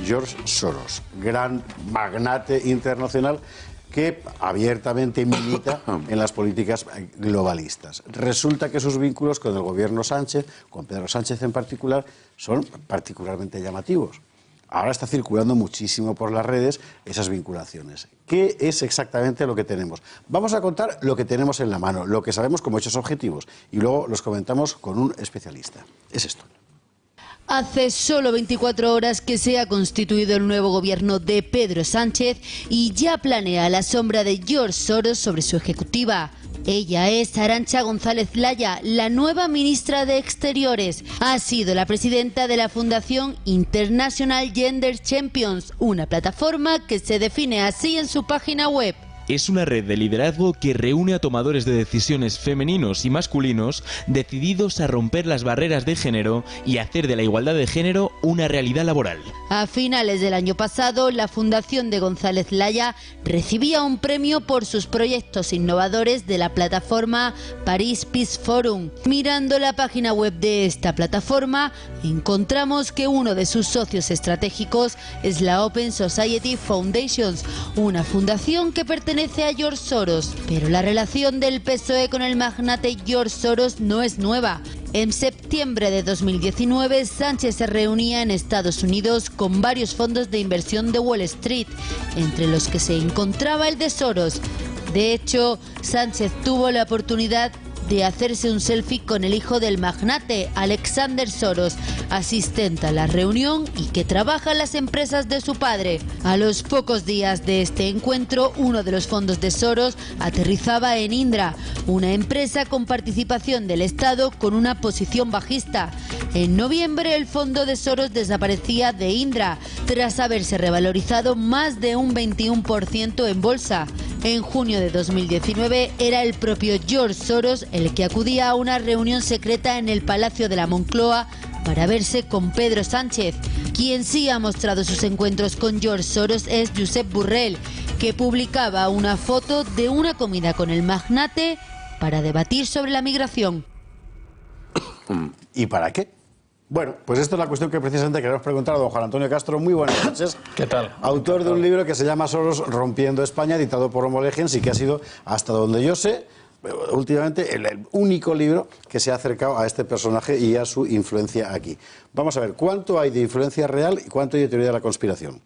George Soros, gran magnate internacional que abiertamente milita en las políticas globalistas. Resulta que sus vínculos con el gobierno Sánchez, con Pedro Sánchez en particular, son particularmente llamativos. Ahora está circulando muchísimo por las redes esas vinculaciones. ¿Qué es exactamente lo que tenemos? Vamos a contar lo que tenemos en la mano, lo que sabemos como hechos objetivos, y luego los comentamos con un especialista. Es esto. Hace solo 24 horas que se ha constituido el nuevo gobierno de Pedro Sánchez y ya planea la sombra de George Soros sobre su ejecutiva. Ella es Arantxa González Laya, la nueva ministra de Exteriores. Ha sido la presidenta de la Fundación International Gender Champions, una plataforma que se define así en su página web. Es una red de liderazgo que reúne a tomadores de decisiones femeninos y masculinos decididos a romper las barreras de género y hacer de la igualdad de género una realidad laboral. A finales del año pasado, la Fundación de González Laya recibía un premio por sus proyectos innovadores de la plataforma Paris Peace Forum. Mirando la página web de esta plataforma, encontramos que uno de sus socios estratégicos es la Open Society Foundations, una fundación que pertenece a George Soros. Pero la relación del PSOE con el magnate George Soros no es nueva. En septiembre de 2019, Sánchez se reunía en Estados Unidos con varios fondos de inversión de Wall Street, entre los que se encontraba el de Soros. De hecho, Sánchez tuvo la oportunidad de hacerse un selfie con el hijo del magnate, Alexander Soros, asistente a la reunión y que trabaja en las empresas de su padre. A los pocos días de este encuentro, uno de los fondos de Soros aterrizaba en Indra, una empresa con participación del Estado con una posición bajista. En noviembre, el fondo de Soros desaparecía de Indra, tras haberse revalorizado más de un 21% en bolsa. En junio de 2019 era el propio George Soros el que acudía a una reunión secreta en el Palacio de la Moncloa para verse con Pedro Sánchez. Quien sí ha mostrado sus encuentros con George Soros es Josep Borrell, que publicaba una foto de una comida con el magnate para debatir sobre la migración. ¿Y para qué? Bueno, pues esta es la cuestión que precisamente queremos preguntar a don Juan Antonio Castro. Muy buenas noches. ¿Qué tal? Autor de un libro que se llama Soros rompiendo España, editado por Homo Legens, y que ha sido, hasta donde yo sé, últimamente el único libro que se ha acercado a este personaje y a su influencia aquí. Vamos a ver, ¿cuánto hay de influencia real y cuánto hay de teoría de la conspiración?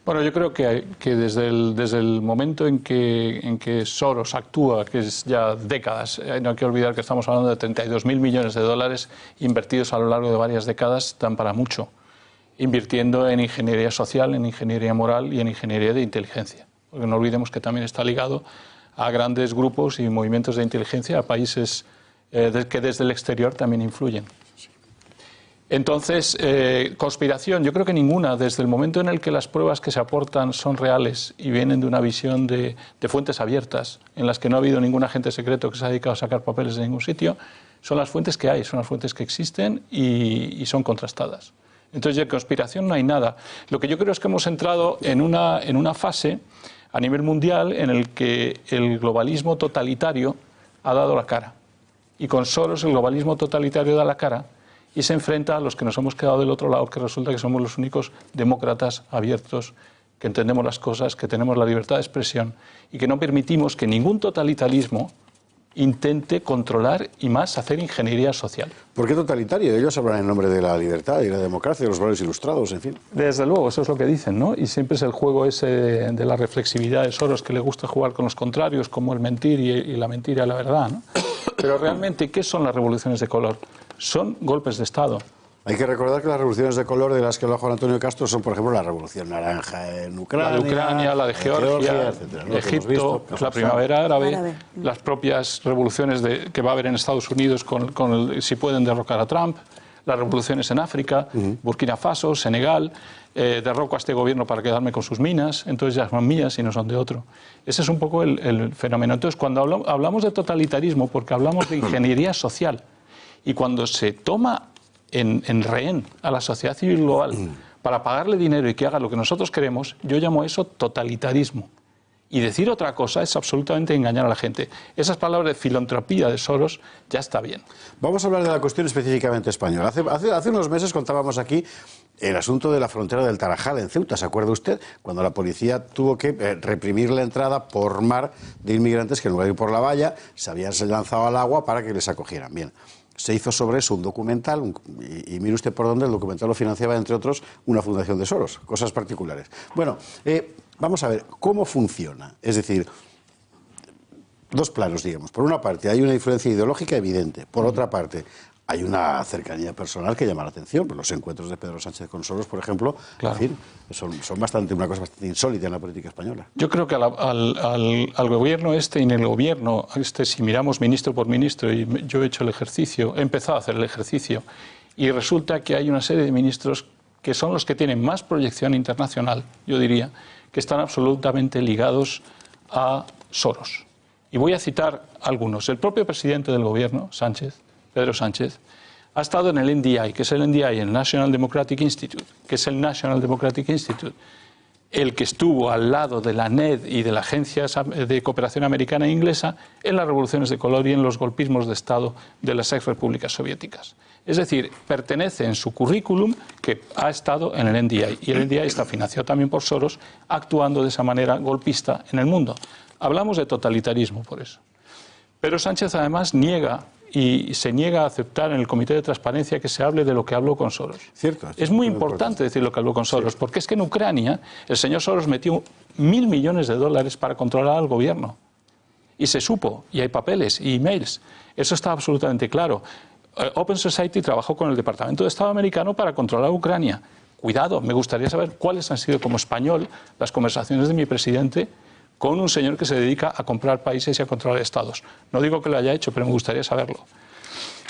Bueno, yo creo que desde el momento en que Soros actúa, que es ya décadas, no hay que olvidar que estamos hablando de 32.000 millones de dólares invertidos a lo largo de varias décadas, dan para mucho, invirtiendo en ingeniería social, en ingeniería moral y en ingeniería de inteligencia. Porque no olvidemos que también está ligado a grandes grupos y movimientos de inteligencia, a países que desde el exterior también influyen. Entonces, conspiración, yo creo que ninguna. Desde el momento en el que las pruebas que se aportan son reales y vienen de una visión de fuentes abiertas, en las que no ha habido ningún agente secreto que se ha dedicado a sacar papeles de ningún sitio, son las fuentes que hay, son las fuentes que existen y son contrastadas. Entonces, de conspiración no hay nada. Lo que yo creo es que hemos entrado en una fase a nivel mundial en el que el globalismo totalitario ha dado la cara. Y con Soros el globalismo totalitario da la cara y se enfrenta a los que nos hemos quedado del otro lado, que resulta que somos los únicos demócratas abiertos, que entendemos las cosas, que tenemos la libertad de expresión y que no permitimos que ningún totalitarismo intente controlar y más hacer ingeniería social. ¿Por qué totalitario? Ellos hablan en nombre de la libertad y la democracia, de los valores ilustrados, en fin. Desde luego, eso es lo que dicen, ¿no? Y siempre es el juego ese de la reflexividad de Soros, que le gusta jugar con los contrarios, como el mentir y la mentira y la verdad, ¿no? Pero realmente, ¿qué son las revoluciones de color? Son golpes de Estado. Hay que recordar que las revoluciones de color de las que habla Juan Antonio Castro son, por ejemplo, la Revolución Naranja en Ucrania, la de Ucrania, la de Georgia, etcétera, ¿no? Egipto, la primavera árabe, las propias revoluciones que va a haber en Estados Unidos si pueden derrocar a Trump, las revoluciones en África, Burkina Faso, Senegal, derroco a este gobierno para quedarme con sus minas, entonces ya son mías y no son de otro. Ese es un poco el fenómeno. Entonces, cuando hablamos de totalitarismo, porque hablamos de ingeniería social, y cuando se toma en rehén a la sociedad civil global para pagarle dinero y que haga lo que nosotros queremos, yo llamo eso totalitarismo. Y decir otra cosa es absolutamente engañar a la gente. Esas palabras de filantropía de Soros ya está bien. Vamos a hablar de la cuestión específicamente española. Hace unos meses contábamos aquí el asunto de la frontera del Tarajal en Ceuta. ¿Se acuerda usted? Cuando la policía tuvo que reprimir la entrada por mar de inmigrantes que en lugar de ir por la valla se habían lanzado al agua para que les acogieran. Bien. Se hizo sobre eso un documental, y mire usted por dónde el documental lo financiaba, entre otros, una fundación de Soros, cosas particulares. Bueno, vamos a ver, ¿cómo funciona? Es decir, dos planos, digamos. Por una parte, hay una influencia ideológica evidente. Por otra parte, hay una cercanía personal que llama la atención. Los encuentros de Pedro Sánchez con Soros, por ejemplo, claro, en fin, son una cosa bastante insólita en la política española. Yo creo que al gobierno y en el gobierno si miramos ministro por ministro, y yo he hecho el ejercicio, he empezado a hacer el ejercicio, y resulta que hay una serie de ministros que son los que tienen más proyección internacional, yo diría, que están absolutamente ligados a Soros. Y voy a citar algunos. El propio presidente del gobierno, Sánchez, Pedro Sánchez, ha estado en el NDI, que es el NDI, el National Democratic Institute, que es el National Democratic Institute, el que estuvo al lado de la NED y de la Agencia de Cooperación Americana e Inglesa en las revoluciones de color y en los golpismos de Estado de las ex-repúblicas soviéticas. Es decir, pertenece en su currículum que ha estado en el NDI, y el NDI está financiado también por Soros, actuando de esa manera golpista en el mundo. Hablamos de totalitarismo por eso. Pero Sánchez además se niega a aceptar en el Comité de Transparencia que se hable de lo que habló con Soros. Cierto, es muy importante decir lo que habló con Soros, sí, porque es que en Ucrania el señor Soros metió 1.000 millones de dólares para controlar al gobierno. Y se supo, y hay papeles y emails. Eso está absolutamente claro. Open Society trabajó con el Departamento de Estado americano para controlar Ucrania. Cuidado, me gustaría saber cuáles han sido como español las conversaciones de mi presidente con un señor que se dedica a comprar países y a controlar estados. No digo que lo haya hecho, pero me gustaría saberlo.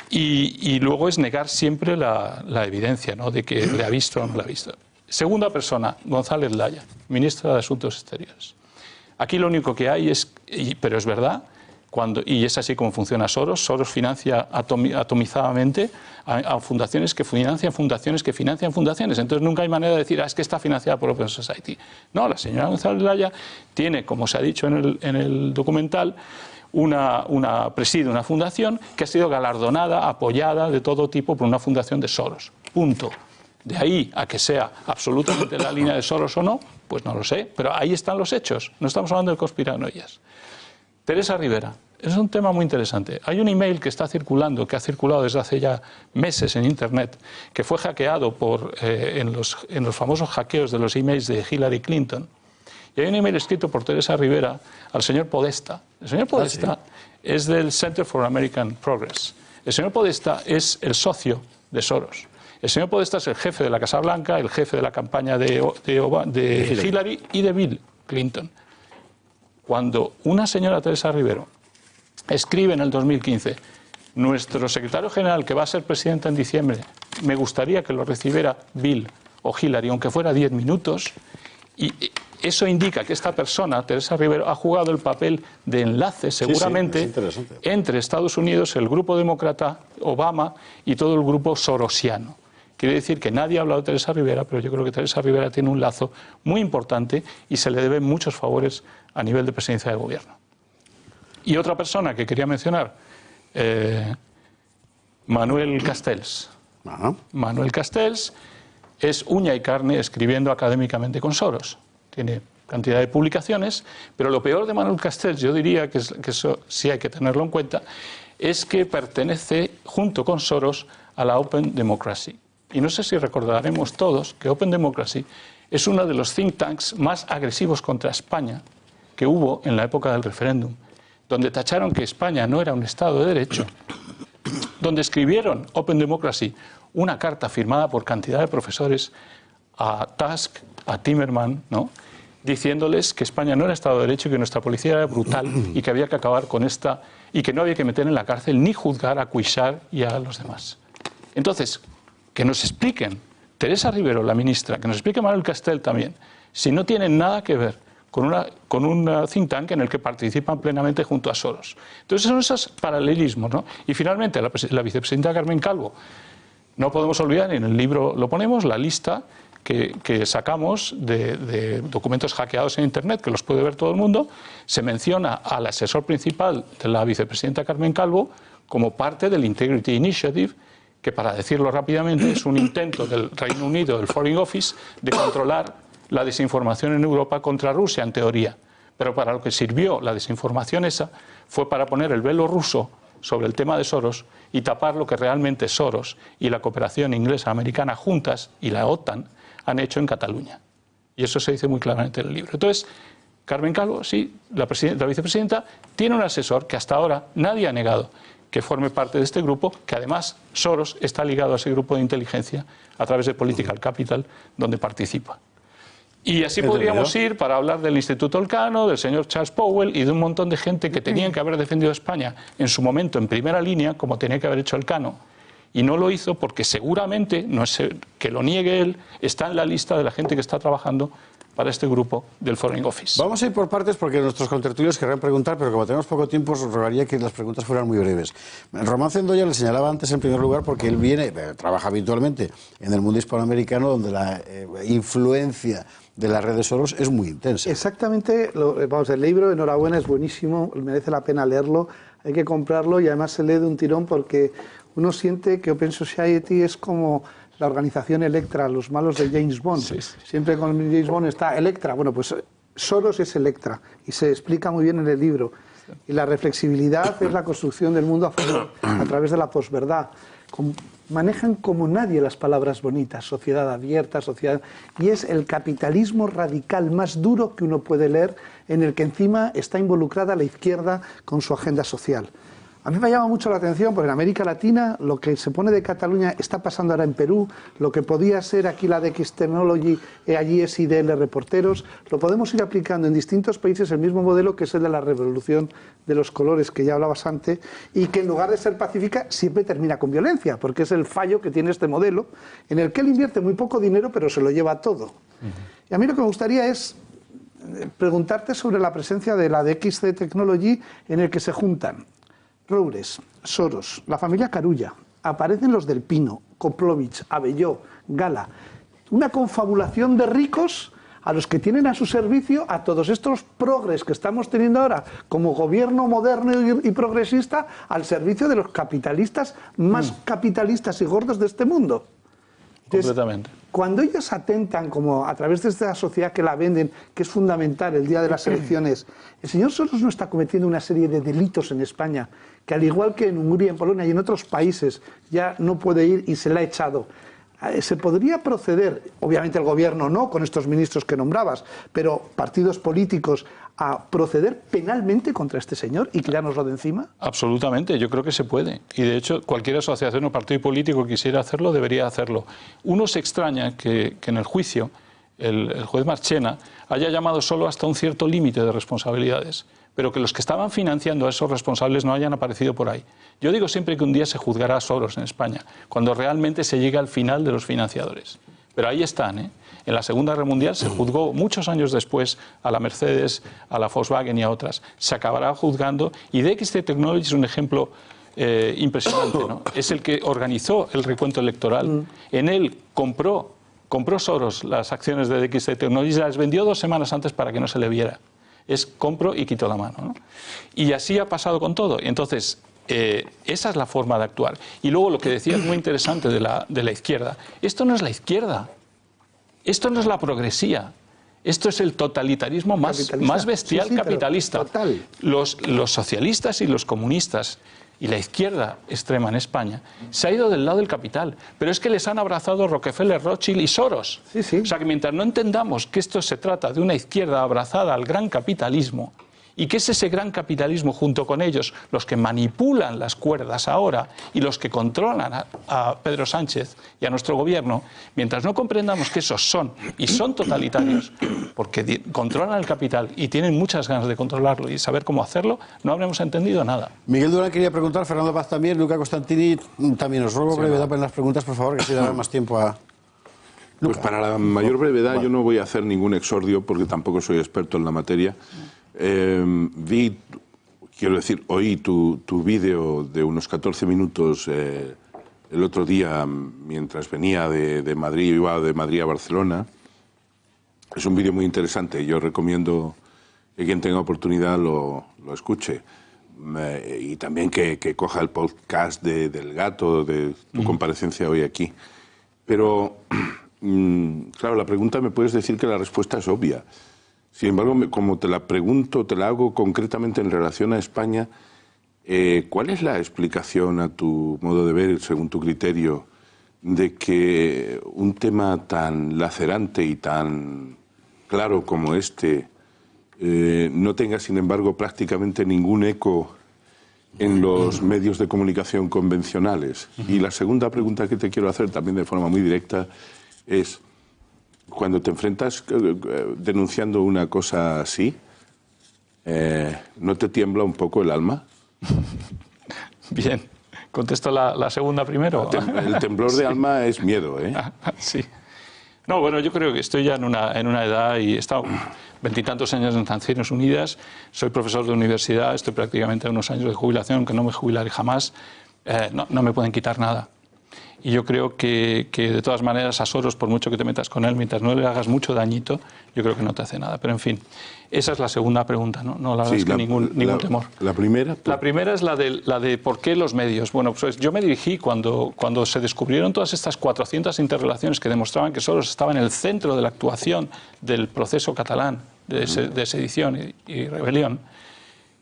Y luego es negar siempre la evidencia, ¿no?, de que le ha visto o no le ha visto. Segunda persona, González Laya, ministra de Asuntos Exteriores. Aquí lo único que hay es, pero es verdad, y es así como funciona Soros. Soros financia atomizadamente a fundaciones que financian fundaciones que financian fundaciones. Entonces nunca hay manera de decir, es que está financiada por Open Society. No, la señora González Laya tiene, como se ha dicho en el documental, preside una fundación que ha sido galardonada, apoyada de todo tipo por una fundación de Soros. Punto. De ahí a que sea absolutamente la línea de Soros o no, pues no lo sé, pero ahí están los hechos. No estamos hablando de conspiranoias. Teresa Rivera, es un tema muy interesante. Hay un email que está circulando, que ha circulado desde hace ya meses en Internet, que fue hackeado en los famosos hackeos de los emails de Hillary Clinton. Y hay un email escrito por Teresa Rivera al señor Podesta. El señor Podesta es del Center for American Progress. El señor Podesta es el socio de Soros. El señor Podesta es el jefe de la Casa Blanca, el jefe de la campaña de Hillary y de Bill Clinton. Cuando una señora Teresa Rivera escribe en el 2015, nuestro secretario general, que va a ser presidente en diciembre, me gustaría que lo recibiera Bill o Hillary, aunque fuera 10 minutos, y eso indica que esta persona, Teresa Rivera, ha jugado el papel de enlace, seguramente, entre Estados Unidos, el grupo demócrata, Obama y todo el grupo sorosiano. Quiere decir que nadie ha hablado de Teresa Rivera, pero yo creo que Teresa Rivera tiene un lazo muy importante y se le deben muchos favores a nivel de presidencia del gobierno. Y otra persona que quería mencionar, Manuel Castells. Manuel Castells es uña y carne escribiendo académicamente con Soros. Tiene cantidad de publicaciones, pero lo peor de Manuel Castells, yo diría que eso sí hay que tenerlo en cuenta, es que pertenece, junto con Soros, a la Open Democracy. Y no sé si recordaremos todos que Open Democracy es uno de los think tanks más agresivos contra España que hubo en la época del referéndum, donde tacharon que España no era un Estado de Derecho, donde escribieron Open Democracy una carta firmada por cantidad de profesores a Tusk, a Timmerman, ¿no?, diciéndoles que España no era Estado de Derecho y que nuestra policía era brutal y que había que acabar con esta y que no había que meter en la cárcel ni juzgar a Cuixart y a los demás. Entonces, que nos expliquen, Teresa Rivera, la ministra, que nos explique Manuel Castells también, si no tienen nada que ver con un think tank en el que participan plenamente junto a Soros. Entonces son esos paralelismos, ¿no? Y finalmente la vicepresidenta Carmen Calvo. No podemos olvidar, en el libro lo ponemos, la lista que sacamos de documentos hackeados en Internet, que los puede ver todo el mundo, se menciona al asesor principal de la vicepresidenta Carmen Calvo como parte del Integrity Initiative, que, para decirlo rápidamente, es un intento del Reino Unido, del Foreign Office, de controlar la desinformación en Europa contra Rusia, en teoría. Pero para lo que sirvió la desinformación esa fue para poner el velo ruso sobre el tema de Soros y tapar lo que realmente Soros y la cooperación inglesa-americana juntas y la OTAN han hecho en Cataluña. Y eso se dice muy claramente en el libro. Entonces, Carmen Calvo, sí, la vicepresidenta, tiene un asesor que hasta ahora nadie ha negado que forme parte de este grupo, que además Soros está ligado a ese grupo de inteligencia a través de Political Capital, donde participa. Y así podríamos ir para hablar del Instituto Elcano, del señor Charles Powell y de un montón de gente que tenían que haber defendido a España en su momento en primera línea, como tenía que haber hecho Elcano, y no lo hizo porque seguramente, no es que lo niegue él, está en la lista de la gente que está trabajando para este grupo del Foreign Office. Vamos a ir por partes porque nuestros contertulios querrán preguntar, pero como tenemos poco tiempo, os rogaría que las preguntas fueran muy breves. Román Cendoya le señalaba antes, en primer lugar, porque él trabaja habitualmente en el mundo hispanoamericano, donde la influencia de las redes Soros es muy intensa. Exactamente, el libro, enhorabuena, es buenísimo, merece la pena leerlo, hay que comprarlo y además se lee de un tirón porque uno siente que Open Society es como la organización Electra, los malos de James Bond. Sí. Siempre con James Bond está Electra. Bueno, pues Soros es Electra y se explica muy bien en el libro. Y la reflexibilidad es la construcción del mundo a través de la posverdad. Manejan como nadie las palabras bonitas, sociedad abierta, sociedad... Y es el capitalismo radical más duro que uno puede leer, en el que encima está involucrada la izquierda con su agenda social. A mí me llama mucho la atención porque en América Latina lo que se pone de Cataluña está pasando ahora en Perú, lo que podía ser aquí la DX Technology, allí es IDL Reporteros, lo podemos ir aplicando en distintos países el mismo modelo que es el de la revolución de los colores que ya hablabas antes y que en lugar de ser pacífica siempre termina con violencia porque es el fallo que tiene este modelo en el que él invierte muy poco dinero pero se lo lleva todo. Y a mí lo que me gustaría es preguntarte sobre la presencia de la DX Technology en el que se juntan Roures, Soros, la familia Carulla, aparecen los del Pino, Koplovich, Abelló, Gala. Una confabulación de ricos a los que tienen a su servicio a todos estos progres que estamos teniendo ahora como gobierno moderno y progresista al servicio de los capitalistas más capitalistas y gordos de este mundo. Entonces, completamente. Cuando ellos atentan, como a través de esta sociedad que la venden, que es fundamental el día de las elecciones, el señor Soros no está cometiendo una serie de delitos en España, que al igual que en Hungría, en Polonia y en otros países, ya no puede ir y se le ha echado. ¿Se podría proceder, obviamente el gobierno no, con estos ministros que nombrabas, pero partidos políticos, a proceder penalmente contra este señor y quitárnoslo de encima? Absolutamente, yo creo que se puede. Y de hecho, cualquier asociación o partido político que quisiera hacerlo, debería hacerlo. Uno se extraña que en el juicio el juez Marchena haya llamado solo hasta un cierto límite de responsabilidades, pero que los que estaban financiando a esos responsables no hayan aparecido por ahí. Yo digo siempre que un día se juzgará a Soros en España, cuando realmente se llegue al final de los financiadores. Pero ahí están, ¿eh? En la Segunda Guerra Mundial se juzgó muchos años después a la Mercedes, a la Volkswagen y a otras. Se acabará juzgando y DXT Technology es un ejemplo impresionante, ¿no? Es el que organizó el recuento electoral. En él compró Soros las acciones de DXT Technology y las vendió 2 semanas antes para que no se le viera. Es compro y quito la mano, ¿no? Y así ha pasado con todo. Entonces, esa es la forma de actuar. Y luego lo que decía es muy interesante de la izquierda. Esto no es la izquierda. Esto no es la progresía. Esto es el totalitarismo más bestial, sí, capitalista. Total. Los socialistas y los comunistas y la izquierda extrema en España se ha ido del lado del capital. Pero es que les han abrazado Rockefeller, Rothschild y Soros. Sí, sí. O sea que mientras no entendamos que esto se trata de una izquierda abrazada al gran capitalismo y que es ese gran capitalismo junto con ellos los que manipulan las cuerdas ahora y los que controlan a Pedro Sánchez y a nuestro gobierno, mientras no comprendamos que esos son y son totalitarios porque controlan el capital y tienen muchas ganas de controlarlo y saber cómo hacerlo, no habremos entendido nada. Miguel Durán quería preguntar, Fernando Paz también, Luca Costantini también. Os ruego brevedad en las preguntas, por favor, que así dará más tiempo a... Pues para la mayor brevedad yo no voy a hacer ningún exordio porque tampoco soy experto en la materia. Oí tu vídeo de unos 14 minutos el otro día mientras venía de Madrid, iba de Madrid a Barcelona. Es un vídeo muy interesante, yo recomiendo que quien tenga oportunidad lo escuche. Y también que coja el podcast del Gato, de tu comparecencia hoy aquí. Pero, claro, la pregunta me puedes decir que la respuesta es obvia. Sin embargo, como te la pregunto, te la hago concretamente en relación a España, ¿cuál es la explicación a tu modo de ver, según tu criterio, de que un tema tan lacerante y tan claro como este no tenga, sin embargo, prácticamente ningún eco en los medios de comunicación convencionales? Y la segunda pregunta que te quiero hacer, también de forma muy directa, es, cuando te enfrentas denunciando una cosa así, ¿no te tiembla un poco el alma? Bien, contesto la segunda primero. El temblor de alma es miedo, ¿eh? Sí. No, bueno, yo creo que estoy ya en una edad y he estado 20 y tantos años en Naciones Unidas, soy profesor de universidad, estoy prácticamente a unos años de jubilación, aunque no me jubilaré jamás, no me pueden quitar nada. Y yo creo que de todas maneras a Soros, por mucho que te metas con él, mientras no le hagas mucho dañito, yo creo que no te hace nada. Pero en fin, esa es la segunda pregunta, ¿no? No la verdad es que ningún temor. ¿La primera? La primera es la de por qué los medios. Bueno, pues yo me dirigí cuando se descubrieron todas estas 400 interrelaciones que demostraban que Soros estaba en el centro de la actuación del proceso catalán de sedición y rebelión.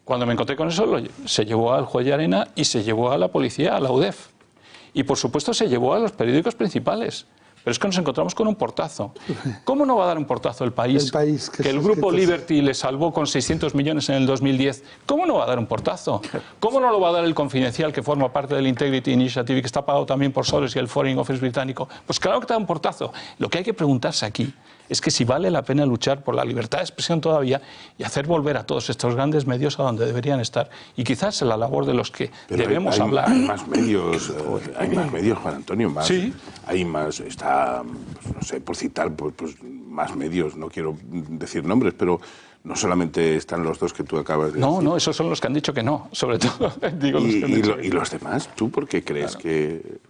Cuando me encontré con eso, se llevó al juez Llarena y se llevó a la policía, a la UDEF. Y, por supuesto, se llevó a los periódicos principales. Pero es que nos encontramos con un portazo. ¿Cómo no va a dar un portazo el país que el grupo Liberty le salvó con 600 millones en el 2010? ¿Cómo no va a dar un portazo? ¿Cómo no lo va a dar el Confidencial, que forma parte del Integrity Initiative y que está pagado también por Soros y el Foreign Office británico? Pues claro que te da un portazo. Lo que hay que preguntarse aquí es que si vale la pena luchar por la libertad de expresión todavía y hacer volver a todos estos grandes medios a donde deberían estar. Y quizás en la labor de los que debemos hablar. Hay más medios, Juan Antonio, más. ¿Sí? Hay más, está, pues, no sé, por citar, pues más medios, no quiero decir nombres, pero no solamente están los dos que tú acabas de decir. No, esos son los que han dicho que no, sobre todo. Digo ¿Y los demás? ¿Tú por qué crees que...?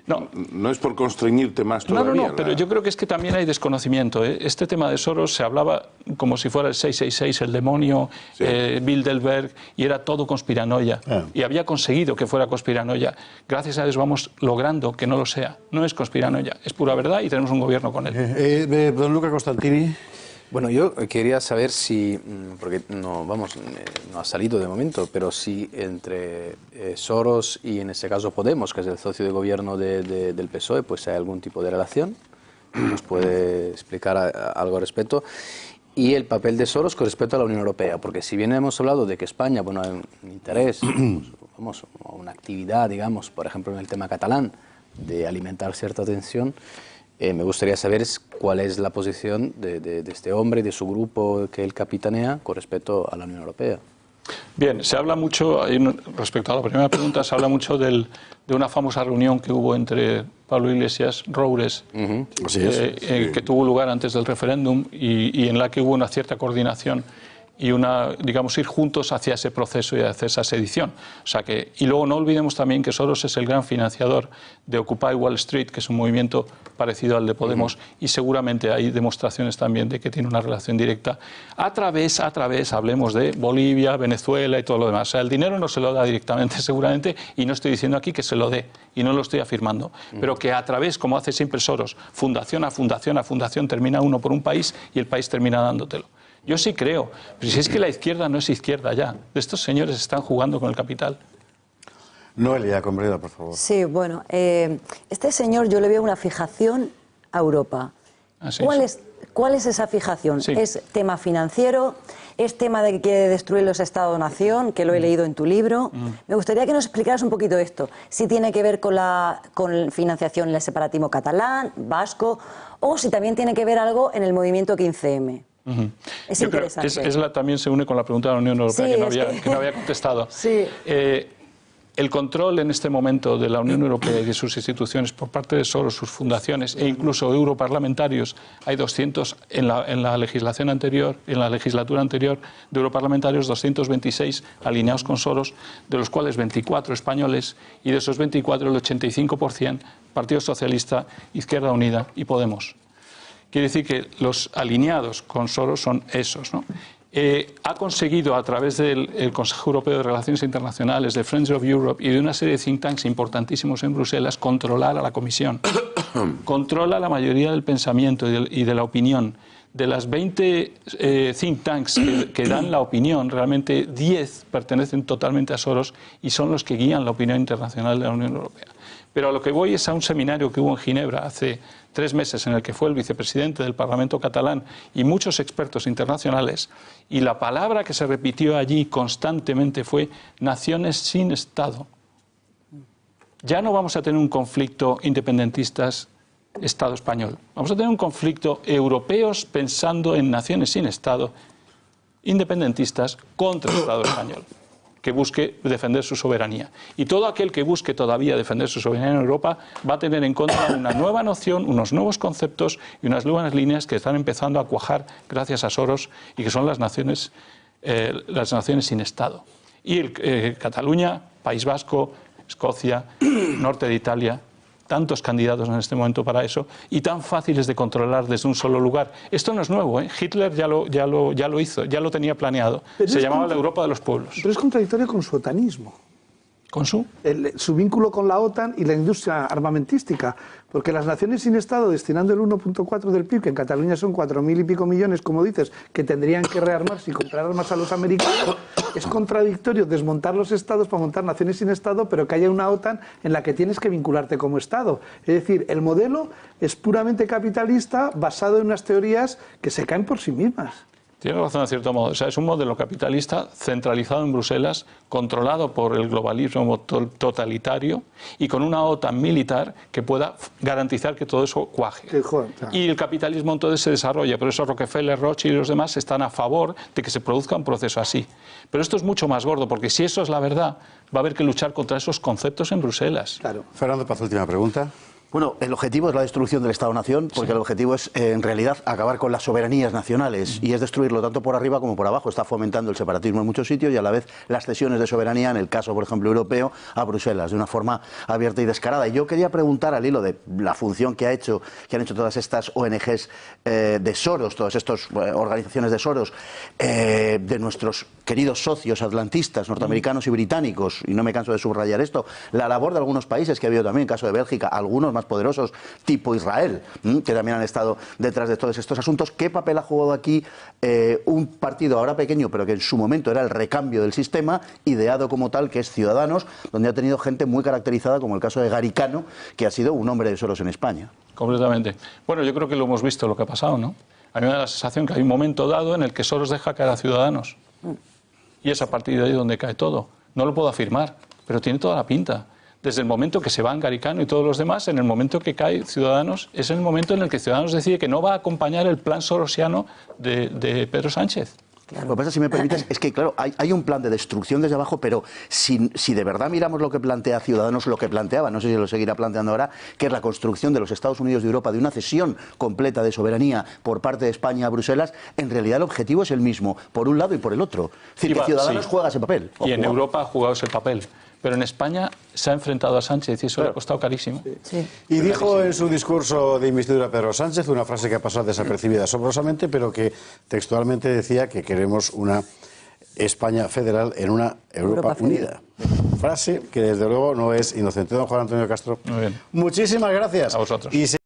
No es por constreñirte más todavía. No, pero yo creo que es que también hay desconocimiento. Este tema de Soros se hablaba como si fuera el 666, el demonio, sí. Bilderberg, y era todo conspiranoia. Y había conseguido que fuera conspiranoia. Gracias a Dios vamos logrando que no lo sea. No es conspiranoia, es pura verdad y tenemos un gobierno con él. Don Luca Costantini. Bueno, yo quería saber si, porque no ha salido de momento, pero si entre Soros y en este caso Podemos, que es el socio de gobierno del PSOE, pues hay algún tipo de relación. ¿Nos puede explicar algo al respecto? Y el papel de Soros con respecto a la Unión Europea, porque si bien hemos hablado de que España, bueno, hay un interés, pues, una actividad, digamos, por ejemplo en el tema catalán, de alimentar cierta tensión, me gustaría saber cuál es la posición de este hombre, de su grupo que él capitanea, con respecto a la Unión Europea. Bien, se habla mucho, respecto a la primera pregunta, se habla mucho de una famosa reunión que hubo entre Pablo Iglesias, Roures, que tuvo lugar antes del referéndum y en la que hubo una cierta coordinación y digamos, ir juntos hacia ese proceso y hacia esa sedición. O sea que, y luego no olvidemos también que Soros es el gran financiador de Occupy Wall Street, que es un movimiento parecido al de Podemos, y seguramente hay demostraciones también de que tiene una relación directa. A través, hablemos de Bolivia, Venezuela y todo lo demás. O sea, el dinero no se lo da directamente, seguramente, y no estoy diciendo aquí que se lo dé, y no lo estoy afirmando, pero que a través, como hace siempre Soros, fundación a fundación, termina uno por un país y el país termina dándotelo. Yo sí creo, pero si es que la izquierda no es izquierda ya, estos señores están jugando con el capital. Noelia Combreda, por favor. Sí, bueno, este señor yo le veo una fijación a Europa. Sí, ¿Cuál es esa fijación? Sí. ¿Es tema financiero? ¿Es tema de que quiere destruir los Estado-Nación, que lo he leído en tu libro? Me gustaría que nos explicaras un poquito esto. Si tiene que ver con financiación en el separatismo catalán, vasco, o si también tiene que ver algo en el movimiento 15M. Es interesante. También se une con la pregunta de la Unión Europea, que no había contestado. Sí. El control en este momento de la Unión Europea y de sus instituciones por parte de Soros, sus fundaciones e incluso europarlamentarios, hay 200 en la legislación anterior, en la legislatura anterior de europarlamentarios, 226 alineados con Soros, de los cuales 24 españoles, y de esos 24 el 85% Partido Socialista, Izquierda Unida y Podemos. Quiere decir que los alineados con Soros son esos, ¿no? Ha conseguido a través del Consejo Europeo de Relaciones Internacionales, de Friends of Europe y de una serie de think tanks importantísimos en Bruselas controlar a la Comisión. Controla la mayoría del pensamiento y de la opinión. De las 20 think tanks que dan la opinión, realmente 10 pertenecen totalmente a Soros y son los que guían la opinión internacional de la Unión Europea. Pero a lo que voy es a un seminario que hubo en Ginebra hace 3 meses en el que fue el vicepresidente del Parlamento catalán y muchos expertos internacionales, y la palabra que se repitió allí constantemente fue naciones sin Estado. Ya no vamos a tener un conflicto independentistas Estado español. Vamos a tener un conflicto europeos pensando en naciones sin Estado, independentistas contra el Estado español, que busque defender su soberanía. Y todo aquel que busque todavía defender su soberanía en Europa va a tener en contra una nueva noción, unos nuevos conceptos y unas nuevas líneas que están empezando a cuajar gracias a Soros y que son las naciones sin Estado. Y Cataluña, País Vasco, Escocia, norte de Italia, tantos candidatos en este momento para eso y tan fáciles de controlar desde un solo lugar. Esto no es nuevo, ¿eh? Hitler ya lo hizo, ya lo tenía planeado. Se llamaba la Europa de los pueblos. Pero es contradictorio con su otanismo. ¿Con su vínculo con la OTAN y la industria armamentística, porque las naciones sin Estado, destinando el 1,4 del PIB, que en Cataluña son 4.000 y pico millones, como dices, que tendrían que rearmarse y comprar armas a los americanos, es contradictorio desmontar los Estados para montar naciones sin Estado, pero que haya una OTAN en la que tienes que vincularte como Estado. Es decir, el modelo es puramente capitalista, basado en unas teorías que se caen por sí mismas. Tiene razón, en cierto modo. O sea, es un modelo capitalista centralizado en Bruselas, controlado por el globalismo totalitario y con una OTAN militar que pueda garantizar que todo eso cuaje. Y el capitalismo entonces se desarrolla. Por eso Rockefeller, Rothschild y los demás están a favor de que se produzca un proceso así. Pero esto es mucho más gordo, porque si eso es la verdad, va a haber que luchar contra esos conceptos en Bruselas. Claro. Fernando Paz, última pregunta. Bueno, el objetivo es la destrucción del Estado-Nación, porque el objetivo es, en realidad, acabar con las soberanías nacionales, y es destruirlo tanto por arriba como por abajo. Está fomentando el separatismo en muchos sitios y, a la vez, las cesiones de soberanía, en el caso, por ejemplo, europeo, a Bruselas, de una forma abierta y descarada. Y yo quería preguntar, al hilo de la función que han hecho todas estas ONGs de Soros, todas estas organizaciones de Soros, de nuestros queridos socios atlantistas, norteamericanos y británicos, y no me canso de subrayar esto, la labor de algunos países que ha habido también, en el caso de Bélgica, algunos más poderosos, tipo Israel, que también han estado detrás de todos estos asuntos. ¿Qué papel ha jugado aquí un partido ahora pequeño, pero que en su momento era el recambio del sistema, ideado como tal, que es Ciudadanos, donde ha tenido gente muy caracterizada, como el caso de Garicano, que ha sido un hombre de Soros en España? Completamente. Bueno, yo creo que lo hemos visto lo que ha pasado, ¿no? A mí me da la sensación que hay un momento dado en el que Soros deja caer a Ciudadanos. Y es a partir de ahí donde cae todo. No lo puedo afirmar, pero tiene toda la pinta. Desde el momento que se van Garicano y todos los demás, en el momento que cae Ciudadanos, es el momento en el que Ciudadanos decide que no va a acompañar el plan sorosiano de Pedro Sánchez. Claro. Lo que pasa, si me permites, es que, claro, hay un plan de destrucción desde abajo, pero si de verdad miramos lo que plantea Ciudadanos, lo que planteaba, no sé si lo seguirá planteando ahora, que es la construcción de los Estados Unidos de Europa, de una cesión completa de soberanía por parte de España a Bruselas, en realidad el objetivo es el mismo, por un lado y por el otro. Es decir, que Ciudadanos juega ese papel. Y en Europa ha jugado ese papel. Pero en España se ha enfrentado a Sánchez y eso le ha costado carísimo. Sí. Y dijo en su discurso de investidura Pedro Sánchez una frase que ha pasado desapercibida asombrosamente, pero que textualmente decía que queremos una España federal en una Europa unida. Frase que desde luego no es inocente. Don Juan Antonio Castro, muy bien. Muchísimas gracias. A vosotros.